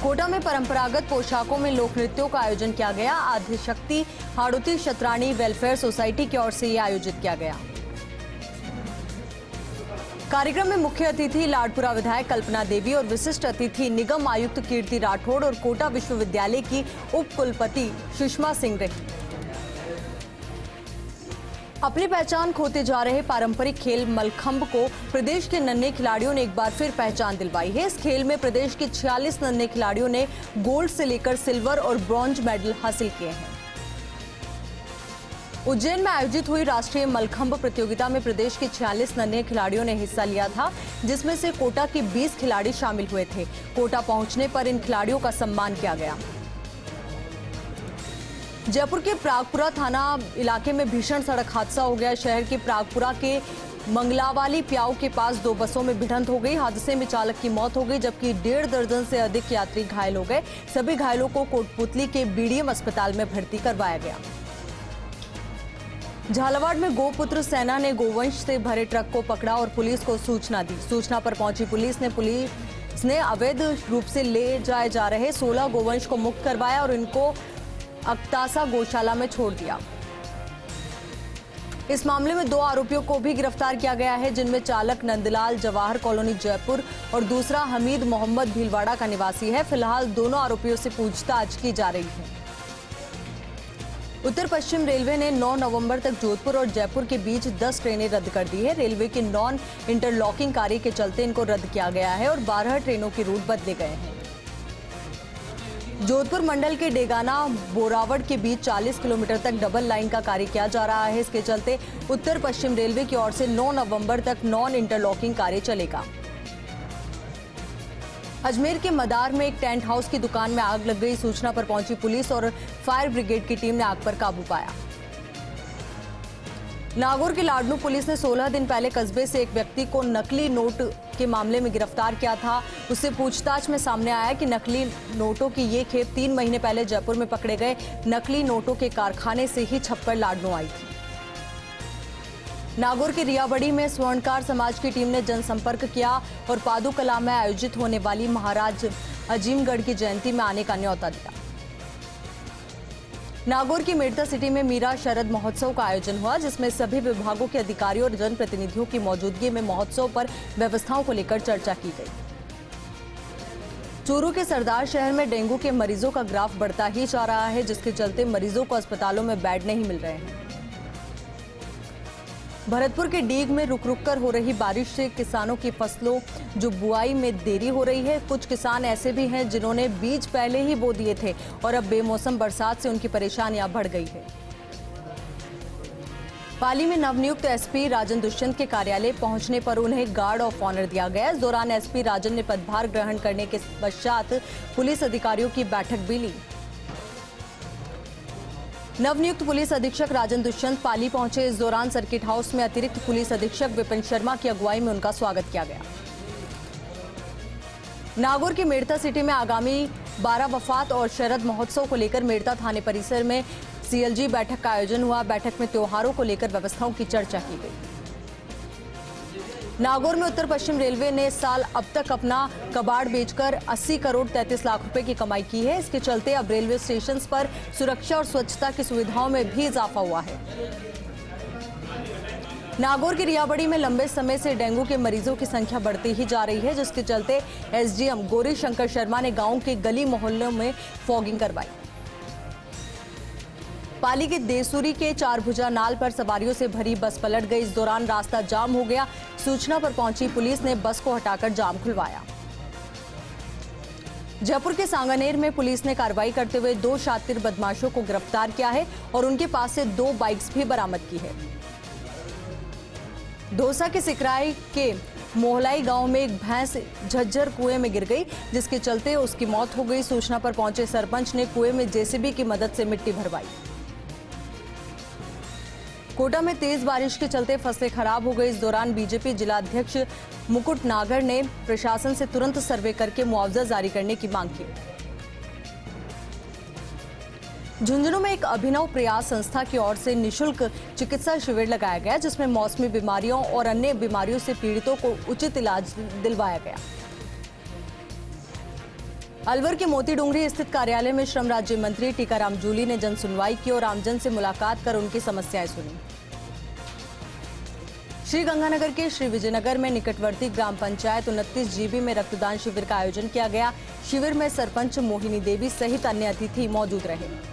कोटा में परंपरागत पोशाकों में लोक नृत्यों का आयोजन किया गया। आदिशक्ति हाड़ोती शतरानी वेलफेयर सोसाइटी की ओर से यह आयोजित किया गया। कार्यक्रम में मुख्य अतिथि लाडपुरा विधायक कल्पना देवी और विशिष्ट अतिथि निगम आयुक्त कीर्ति राठौड़ और कोटा विश्वविद्यालय की उप कुलपति सुषमा सिंह रही। अपनी पहचान खोते जा रहे पारंपरिक खेल मलखंभ को प्रदेश के नन्हे खिलाड़ियों ने एक बार फिर पहचान दिलवाई है। इस खेल में प्रदेश के 46 नन्हे खिलाड़ियों ने गोल्ड से लेकर सिल्वर और ब्रॉन्ज मेडल हासिल किए हैं। उज्जैन में आयोजित हुई राष्ट्रीय मलखंभ प्रतियोगिता में प्रदेश के 46 नन्हे खिलाड़ियों ने हिस्सा लिया था, जिसमें से कोटा के 20 खिलाड़ी शामिल हुए थे। कोटा पहुंचने पर इन खिलाड़ियों का सम्मान किया गया। जयपुर के प्रागपुरा थाना इलाके में भीषण सड़क हादसा हो गया। शहर के प्रागपुरा के मंगलावाली प्याऊ के पास दो बसों में भिड़ंत हो गई। हादसे में चालक की मौत हो गई, जबकि 1.5 दर्जन से अधिक यात्री घायल हो गए। सभी घायलों को कोटपुतली के बीडीएम अस्पताल में भर्ती करवाया गया। झालावाड़ में गोपुत्र सेना ने गोवंश से भरे ट्रक को पकड़ा और पुलिस को सूचना दी। सूचना पर पहुंची पुलिस ने अवैध रूप से ले जाए जा रहे 16 गोवंश को मुक्त करवाया और इनको अक्तासा गौशाला में छोड़ दिया। इस मामले में 2 आरोपियों को भी गिरफ्तार किया गया है, जिनमें चालक नंदलाल जवाहर कॉलोनी जयपुर और दूसरा हमीद मोहम्मद भीलवाड़ा का निवासी है। फिलहाल दोनों आरोपियों से पूछताछ की जा रही है। उत्तर पश्चिम रेलवे ने 9 नवंबर तक जोधपुर और जयपुर के बीच 10 ट्रेनें रद्द कर दी है। रेलवे के नॉन इंटरलॉकिंग कार्य के चलते इनको रद्द किया गया है और 12 ट्रेनों के रूट बदले गए हैं। जोधपुर मंडल के डेगाना बोरावड़ के बीच 40 किलोमीटर तक डबल लाइन का कार्य किया जा रहा है। इसके चलते उत्तर पश्चिम रेलवे की ओर से 9 नवंबर तक नॉन इंटरलॉकिंग कार्य चलेगा। अजमेर के मदार में एक टेंट हाउस की दुकान में आग लग गई। सूचना पर पहुंची पुलिस और फायर ब्रिगेड की टीम ने आग पर काबू पाया। नागौर की लाडनू पुलिस ने 16 दिन पहले कस्बे से एक व्यक्ति को नकली नोट के मामले में गिरफ्तार किया था। उससे पूछताछ में सामने आया कि नकली नोटों की ये खेप 3 महीने पहले जयपुर में पकड़े गए नकली नोटों के कारखाने से ही छपकर लाडनू आई थी। नागौर के रियाबड़ी में स्वर्णकार समाज की टीम ने जनसंपर्क किया और पादुकला में आयोजित होने वाली महाराज अजीमगढ़ की जयंती में आने का न्योता दिया। नागौर की मेड़ता सिटी में मीरा शरद महोत्सव का आयोजन हुआ, जिसमें सभी विभागों के अधिकारियों और जनप्रतिनिधियों की मौजूदगी में महोत्सव पर व्यवस्थाओं को लेकर चर्चा की गई। चूरू के सरदार शहर में डेंगू के मरीजों का ग्राफ बढ़ता ही जा रहा है, जिसके चलते मरीजों को अस्पतालों में बेड नहीं मिल रहे हैं। भरतपुर के डीग में रुक रुक कर हो रही बारिश से किसानों की फसलों जो बुआई में देरी हो रही है। कुछ किसान ऐसे भी हैं जिन्होंने बीज पहले ही बो दिए थे और अब बेमौसम बरसात से उनकी परेशानियां बढ़ गई है। पाली में नवनियुक्त एसपी राजन दुष्यंत के कार्यालय पहुंचने पर उन्हें गार्ड ऑफ ऑनर दिया गया। इस दौरान एसपी राजन ने पदभार ग्रहण करने के पश्चात पुलिस अधिकारियों की बैठक भी ली। नवनियुक्त पुलिस अधीक्षक राजन दुष्यंत पाली पहुंचे। इस दौरान सर्किट हाउस में अतिरिक्त पुलिस अधीक्षक विपिन शर्मा की अगुवाई में उनका स्वागत किया गया। नागौर की मेड़ता सिटी में आगामी 12 वफात और शरद महोत्सव को लेकर मेड़ता थाने परिसर में सीएलजी बैठक का आयोजन हुआ। बैठक में त्योहारों को लेकर व्यवस्थाओं की चर्चा की गई। नागौर में उत्तर पश्चिम रेलवे ने इस साल अब तक अपना कबाड़ बेचकर 80 करोड़ 33 लाख रुपए की कमाई की है। इसके चलते अब रेलवे स्टेशन पर सुरक्षा और स्वच्छता की सुविधाओं में भी इजाफा हुआ है। नागौर की रियाबड़ी में लंबे समय से डेंगू के मरीजों की संख्या बढ़ती ही जा रही है, जिसके चलते एसडीएम गौरी शंकर शर्मा ने गांव के गली मोहल्लों में फॉगिंग करवाई। पाली के देसूरी के चारभुजा नाल पर सवारियों से भरी बस पलट गई। इस दौरान रास्ता जाम हो गया। सूचना पर पहुंची पुलिस ने बस को हटाकर जाम खुलवाया। जयपुर के सांगानेर में पुलिस ने कार्रवाई करते हुए 2 शातिर बदमाशों को गिरफ्तार किया है और उनके पास से 2 बाइक्स भी बरामद की है। दौसा के सिकराई के मोहलाई गांव में एक भैंस झज्जर कुएं में गिर गई, जिसके चलते उसकी मौत हो गई। सूचना पर पहुंचे सरपंच ने कुएं में जेसीबी की मदद से मिट्टी भरवाई। कोटा में तेज बारिश के चलते फसलें खराब हो गई। इस दौरान बीजेपी जिला अध्यक्ष मुकुट नागर ने प्रशासन से तुरंत सर्वे करके मुआवजा जारी करने की मांग की। झुंझुनू में एक अभिनव प्रयास संस्था की ओर से निःशुल्क चिकित्सा शिविर लगाया गया, जिसमें मौसमी बीमारियों और अन्य बीमारियों से पीड़ितों को उचित इलाज दिलवाया गया। अलवर के मोती डूंगरी स्थित कार्यालय में श्रम राज्य मंत्री टीकाराम जूली ने जन सुनवाई की और आमजन से मुलाकात कर उनकी समस्याएं सुनी। श्रीगंगानगर के श्री विजयनगर में निकटवर्ती ग्राम पंचायत 29 जीबी में रक्तदान शिविर का आयोजन किया गया। शिविर में सरपंच मोहिनी देवी सहित अन्य अतिथि मौजूद रहे।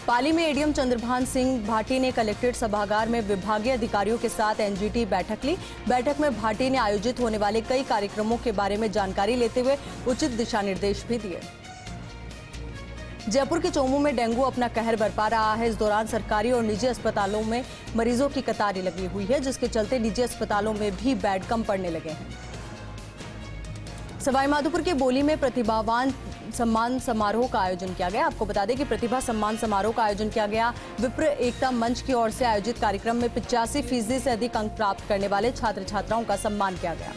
पाली में एडीएम चंद्रभान सिंह भाटी ने कलेक्ट्रेट सभागार में विभागीय अधिकारियों के साथ एनजीटी बैठक ली। बैठक में भाटी ने आयोजित होने वाले कई कार्यक्रमों के बारे में जानकारी लेते हुए उचित दिशा निर्देश भी दिए। जयपुर के चोमू में डेंगू अपना कहर बरपा रहा है। इस दौरान सरकारी और निजी अस्पतालों में मरीजों की कतारें लगी हुई है, जिसके चलते निजी अस्पतालों में भी बेड कम पड़ने लगे हैं। सवाईमाधोपुर के बोली में प्रतिभावान सम्मान समारोह का आयोजन किया गया। आपको बता दें कि प्रतिभा सम्मान समारोह का आयोजन किया गया। विप्र एकता मंच की ओर से आयोजित कार्यक्रम में 85% से अधिक अंक प्राप्त करने वाले छात्र छात्राओं का सम्मान किया गया।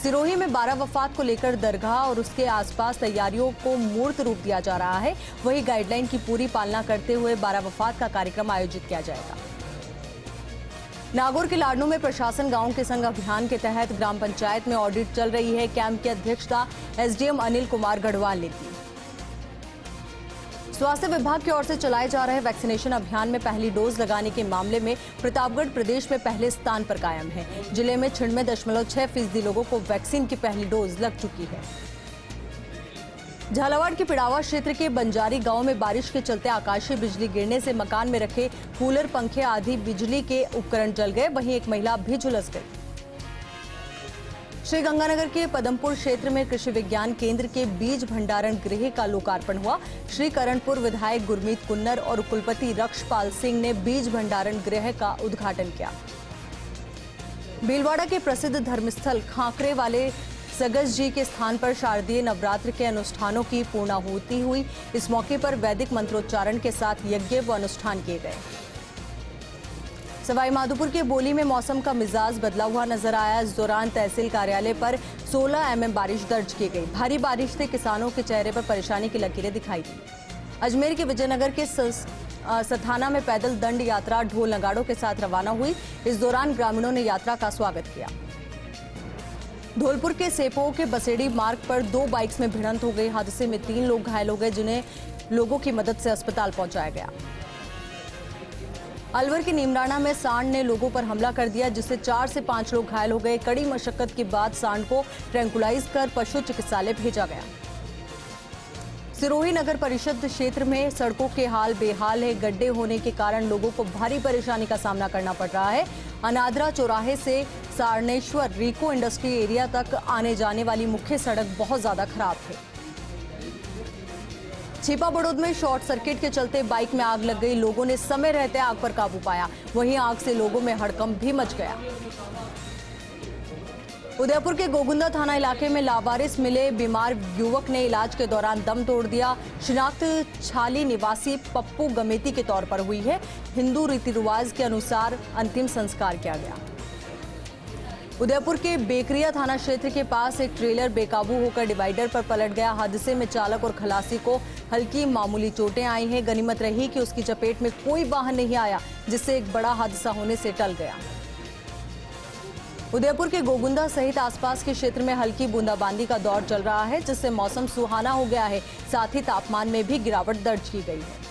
सिरोही में 12 वफात को लेकर दरगाह और उसके आसपास तैयारियों को मूर्त रूप दिया जा रहा है। वहीं गाइडलाइन की पूरी पालना करते हुए 12 वफात का कार्यक्रम आयोजित किया जाएगा। नागौर के लाडनू में प्रशासन गांव के संग अभियान के तहत ग्राम पंचायत में ऑडिट चल रही है। कैंप की अध्यक्षता एसडीएम अनिल कुमार गढ़वाल ने की। स्वास्थ्य विभाग की ओर से चलाए जा रहे वैक्सीनेशन अभियान में पहली डोज लगाने के मामले में प्रतापगढ़ प्रदेश में पहले स्थान पर कायम है। जिले में 96.6% लोगों को वैक्सीन की पहली डोज लग चुकी है। झालावाड़ के पिड़ावा क्षेत्र के बंजारी गांव में बारिश के चलते आकाशीय बिजली गिरने से मकान में रखे कूलर, पंखे आदि बिजली के उपकरण जल गए। वहीं एक महिला भी झुलस गई। श्रीगंगानगर के पदमपुर क्षेत्र में कृषि विज्ञान केंद्र के बीज भंडारण गृह का लोकार्पण हुआ। श्री करणपुर विधायक गुरमीत कुन्नर और कुलपति रक्षपाल सिंह ने बीज भंडारण गृह का उद्घाटन किया। भीलवाड़ा के प्रसिद्ध धर्मस्थल खांकरे वाले सगस जी के स्थान पर शारदीय नवरात्र के अनुष्ठानों की पूर्णाहुति हुई। इस मौके पर वैदिक मंत्रोच्चारण के साथ यज्ञ व अनुष्ठान किए गए। सवाईमाधोपुर के बोली में मौसम का मिजाज बदला हुआ नजर आया। इस दौरान तहसील कार्यालय पर 16 mm बारिश दर्ज की गई। भारी बारिश से किसानों के चेहरे पर परेशानी की लकीरें दिखाई दी। अजमेर के विजयनगर के सथाना में पैदल दंड यात्रा ढोल नगाड़ों के साथ रवाना हुई। इस दौरान ग्रामीणों ने यात्रा का स्वागत किया। धौलपुर के सेपो के बसेड़ी मार्ग पर 2 बाइक्स में भिड़ंत हो गई। हादसे में 3 लोग घायल हो गए, जिन्हें लोगों की मदद से अस्पताल पहुंचाया गया। अलवर के नीमराणा में सांड ने लोगों पर हमला कर दिया, जिससे 4 से 5 लोग घायल हो गए। कड़ी मशक्कत के बाद सांड को ट्रैंकुलाइज कर पशु चिकित्सालय भेजा गया। सिरोही नगर परिषद क्षेत्र में सड़कों के हाल बेहाल है। गड्ढे होने के कारण लोगों को भारी परेशानी का सामना करना पड़ रहा है। अनादरा चौराहे से सारणेश्वर रीको इंडस्ट्री एरिया तक आने जाने वाली मुख्य सड़क बहुत ज्यादा खराब है। छिपा बड़ौद में शॉर्ट सर्किट के चलते बाइक में आग लग गई। लोगों ने समय रहते आग पर काबू पाया। वहीं आग से लोगों में हड़कंप भी मच गया। उदयपुर के गोगुंदा थाना इलाके में लावारिस मिले बीमार युवक ने इलाज के दौरान दम तोड़ दिया। शिनाख्त छाली निवासी पप्पू गमेती के तौर पर हुई है। हिंदू रीति रिवाज के अनुसार अंतिम संस्कार किया गया। उदयपुर के बेकरिया थाना क्षेत्र के पास एक ट्रेलर बेकाबू होकर डिवाइडर पर पलट गया। हादसे में चालक और खलासी को हल्की मामूली चोटें आई हैं। गनीमत रही कि उसकी चपेट में कोई वाहन नहीं आया, जिससे एक बड़ा हादसा होने से टल गया। उदयपुर के गोगुंदा सहित आसपास के क्षेत्र में हल्की बूंदाबांदी का दौर चल रहा है, जिससे मौसम सुहाना हो गया है। साथ ही तापमान में भी गिरावट दर्ज की गई है।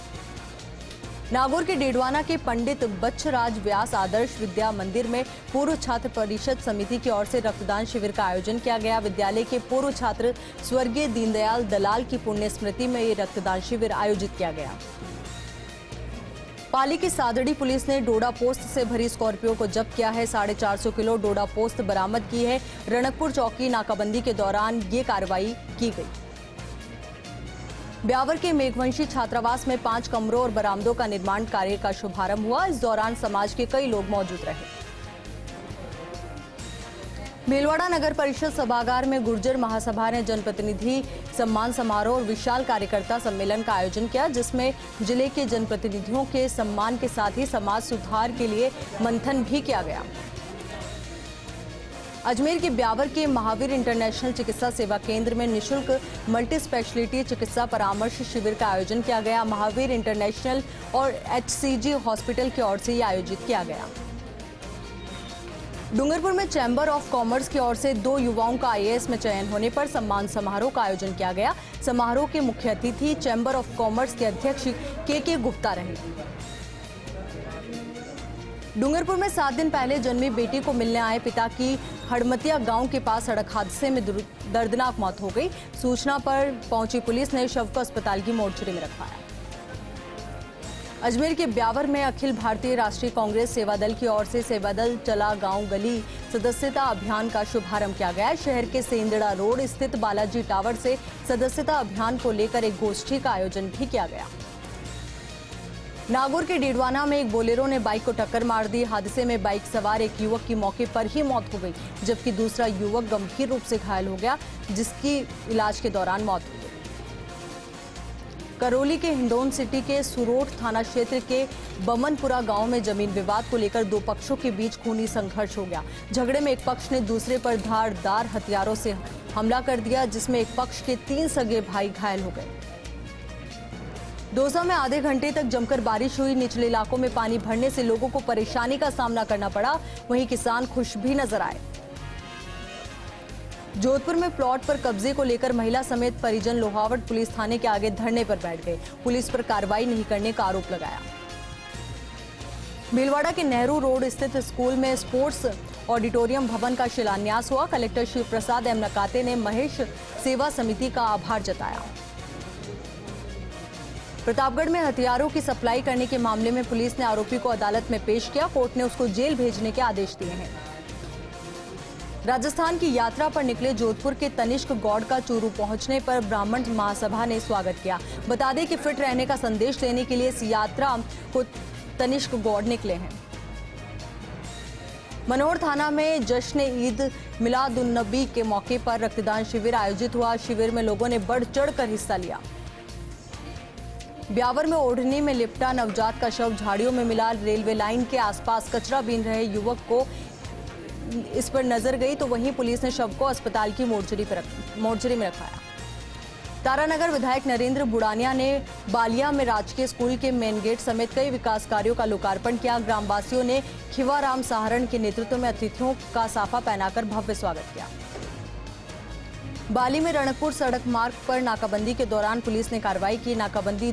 नागौर के डेडवाना के पंडित बच्छराज व्यास आदर्श विद्या मंदिर में पूर्व छात्र परिषद समिति की ओर से रक्तदान शिविर का आयोजन किया गया। विद्यालय के पूर्व छात्र स्वर्गीय दीनदयाल दलाल की पुण्य स्मृति में ये रक्तदान शिविर आयोजित किया गया। पाली की सादड़ी पुलिस ने डोडा पोस्त से भरी स्कॉर्पियो को जब्त किया है। 450 किलो डोडा पोस्त बरामद की है। रणकपुर चौकी नाकाबंदी के दौरान ये कार्रवाई की गई। ब्यावर के मेघवंशी छात्रावास में 5 कमरों और बरामदों का निर्माण कार्य का शुभारंभ हुआ। इस दौरान समाज के कई लोग मौजूद रहे। भीलवाड़ा नगर परिषद सभागार में गुर्जर महासभा ने जनप्रतिनिधि सम्मान समारोह और विशाल कार्यकर्ता सम्मेलन का आयोजन किया, जिसमें जिले के जनप्रतिनिधियों के सम्मान के साथ ही समाज सुधार के लिए मंथन भी किया गया। अजमेर के ब्यावर के महावीर इंटरनेशनल चिकित्सा सेवा केंद्र में निःशुल्क मल्टी स्पेशलिटी चिकित्सा परामर्श शिविर का आयोजन किया गया। महावीर इंटरनेशनल और HCG हॉस्पिटल की ओर से ये आयोजित किया गया। डूंगरपुर में चैम्बर ऑफ कॉमर्स की ओर से 2 युवाओं का आईएएस में चयन होने पर सम्मान समारोह का आयोजन किया गया। समारोह के मुख्य अतिथि चैम्बर ऑफ कॉमर्स के अध्यक्ष के गुप्ता रहे। डूंगरपुर में 7 दिन पहले जन्मी बेटी को मिलने आए पिता की हड़मतिया गांव के पास सड़क हादसे में दर्दनाक मौत हो गई। सूचना पर पहुंची पुलिस ने शव को अस्पताल की मोर्चरी में रखवाया। अजमेर के ब्यावर में अखिल भारतीय राष्ट्रीय कांग्रेस सेवा दल की ओर से सेवा दल चला गांव गली सदस्यता अभियान का शुभारंभ किया गया। शहर के सेंदड़ा रोड स्थित बालाजी टावर से सदस्यता अभियान को लेकर एक गोष्ठी का आयोजन भी किया गया। नागौर के डीडवाना में एक बोलेरो ने बाइक को टक्कर मार दी। हादसे में बाइक सवार एक युवक की मौके पर ही मौत हो गई, जबकि दूसरा युवक गंभीर रूप से घायल हो गया, जिसकी इलाज के दौरान मौत हो गई। करौली के हिंडौन सिटी के सुरोठ थाना क्षेत्र के बमनपुरा गांव में जमीन विवाद को लेकर 2 पक्षों के बीच खूनी संघर्ष हो गया। झगड़े में एक पक्ष ने दूसरे पर धारदार हथियारों से हमला कर दिया, जिसमें एक पक्ष के 3 सगे भाई घायल हो गए। दौसा में आधे घंटे तक जमकर बारिश हुई। निचले इलाकों में पानी भरने से लोगों को परेशानी का सामना करना पड़ा, वहीं किसान खुश भी नजर आए। जोधपुर में प्लॉट पर कब्जे को लेकर महिला समेत परिजन लोहावट पुलिस थाने के आगे धरने पर बैठ गए। पुलिस पर कार्रवाई नहीं करने का आरोप लगाया। भीलवाड़ा के नेहरू रोड स्थित स्कूल में स्पोर्ट्स ऑडिटोरियम भवन का शिलान्यास हुआ। कलेक्टर शिव प्रसाद एम नकाते ने महेश सेवा समिति का आभार जताया। प्रतापगढ़ में हथियारों की सप्लाई करने के मामले में पुलिस ने आरोपी को अदालत में पेश किया। कोर्ट ने उसको जेल भेजने के आदेश दिए हैं। राजस्थान की यात्रा पर निकले जोधपुर के तनिष्क गौड़ का चूरू पहुंचने पर ब्राह्मण महासभा ने स्वागत किया। बता दें कि फिट रहने का संदेश देने के लिए इस यात्रा को तनिष्क गौड़ निकले हैं। मनोहर थाना में जश्न ईद मिलादुन्नबी के मौके पर रक्तदान शिविर आयोजित हुआ। शिविर में लोगों ने बढ़ चढ़कर हिस्सा लिया। ब्यावर में ओढ़नी में लिपटा नवजात का शव झाड़ियों में मिला। रेलवे लाइन के आसपास कचरा बीन रहे युवक को इस पर नजर गई, तो वहीं पुलिस ने शव को अस्पताल की मोर्चरी में रखवाया। तारानगर विधायक नरेंद्र बुड़ानिया ने बालिया में राजकीय स्कूल के मेन गेट समेत कई विकास कार्यों का लोकार्पण किया। ग्रामवासियों ने खिवाराम सहारण के नेतृत्व में अतिथियों का साफा पहनाकर भव्य स्वागत किया। बाली में रणकपुर सड़क मार्ग पर नाकाबंदी के दौरान पुलिस ने कार्रवाई की। नाकाबंदी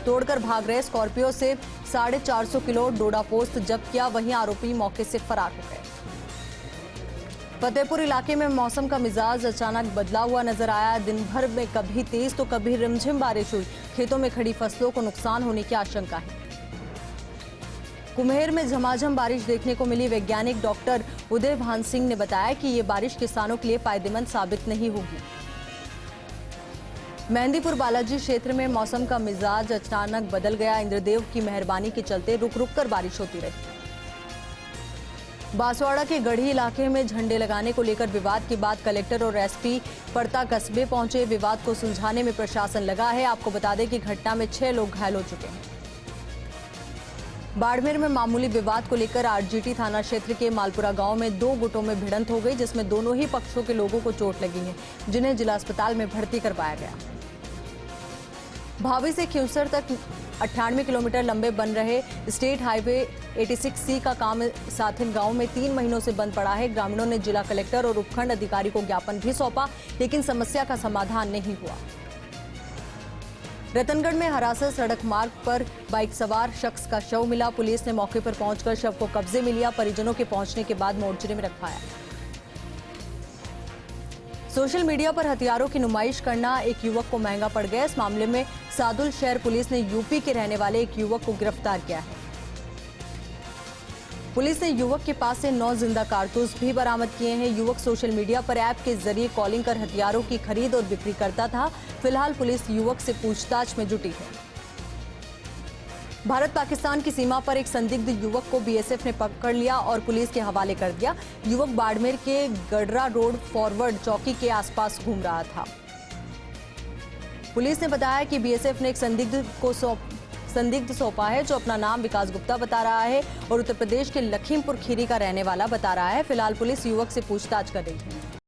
तोड़कर भाग रहे स्कॉर्पियो से 450 किलो डोडा पोस्त जब्त किया, वहीं आरोपी मौके से फरार हो गए। फतेहपुर इलाके में मौसम का मिजाज अचानक बदला हुआ नजर आया। दिन भर में कभी तेज तो कभी रिमझिम बारिश हुई। खेतों में खड़ी फसलों को नुकसान होने की आशंका है। कुम्हेर में झमाझम बारिश देखने को मिली। वैज्ञानिक डॉक्टर उदय भान सिंह ने बताया कि ये बारिश किसानों के लिए फायदेमंद साबित नहीं होगी। मेहंदीपुर बालाजी क्षेत्र में मौसम का मिजाज अचानक बदल गया। इंद्रदेव की मेहरबानी के चलते रुक रुक कर बारिश होती रही। बांसवाड़ा के गढ़ी इलाके में झंडे लगाने को लेकर विवाद के बाद कलेक्टर और एसपी परता कस्बे पहुंचे। विवाद को सुलझाने में प्रशासन लगा है। आपको बता दें कि घटना में 6 लोग घायल हो चुके हैं। बाड़मेर में मामूली विवाद को लेकर आरजीटी थाना क्षेत्र के मालपुरा गांव में 2 गुटों में भिड़ंत हो गई, जिसमें दोनों ही पक्षों के लोगों को चोट लगी है, जिन्हें जिला अस्पताल में भर्ती करवाया गया। भावी से खिवसर तक 98 किलोमीटर लंबे बन रहे स्टेट हाईवे 86C का काम साथिन गांव में 3 महीनों से बंद पड़ा है। ग्रामीणों ने जिला कलेक्टर और उपखंड अधिकारी को ज्ञापन भी सौंपा, लेकिन समस्या का समाधान नहीं हुआ। रतनगढ़ में हरासर सड़क मार्ग पर बाइक सवार शख्स का शव मिला। पुलिस ने मौके पर पहुंचकर शव को कब्जे में लिया। परिजनों के पहुंचने के बाद मोर्चरी में रखवाया। सोशल मीडिया पर हथियारों की नुमाइश करना एक युवक को महंगा पड़ गया। इस मामले में सादुल शहर पुलिस ने यूपी के रहने वाले एक युवक को गिरफ्तार किया है। पुलिस ने युवक के पास से 9 जिंदा कारतूस भी बरामद किए हैं। युवक सोशल मीडिया पर ऐप के जरिए कॉलिंग कर हथियारों की खरीद और बिक्री करता था। फिलहाल पुलिस युवक से पूछताछ में जुटी है। भारत पाकिस्तान की सीमा पर एक संदिग्ध युवक को बीएसएफ ने पकड़ लिया और पुलिस के हवाले कर दिया। युवक बाड़मेर के गडरा रोड फॉरवर्ड चौकी के आसपास घूम रहा था। पुलिस ने बताया कि बीएसएफ ने एक संदिग्ध सौंपा है, जो अपना नाम विकास गुप्ता बता रहा है और उत्तर प्रदेश के लखीमपुर खीरी का रहने वाला बता रहा है। फिलहाल पुलिस युवक से पूछताछ कर रही है।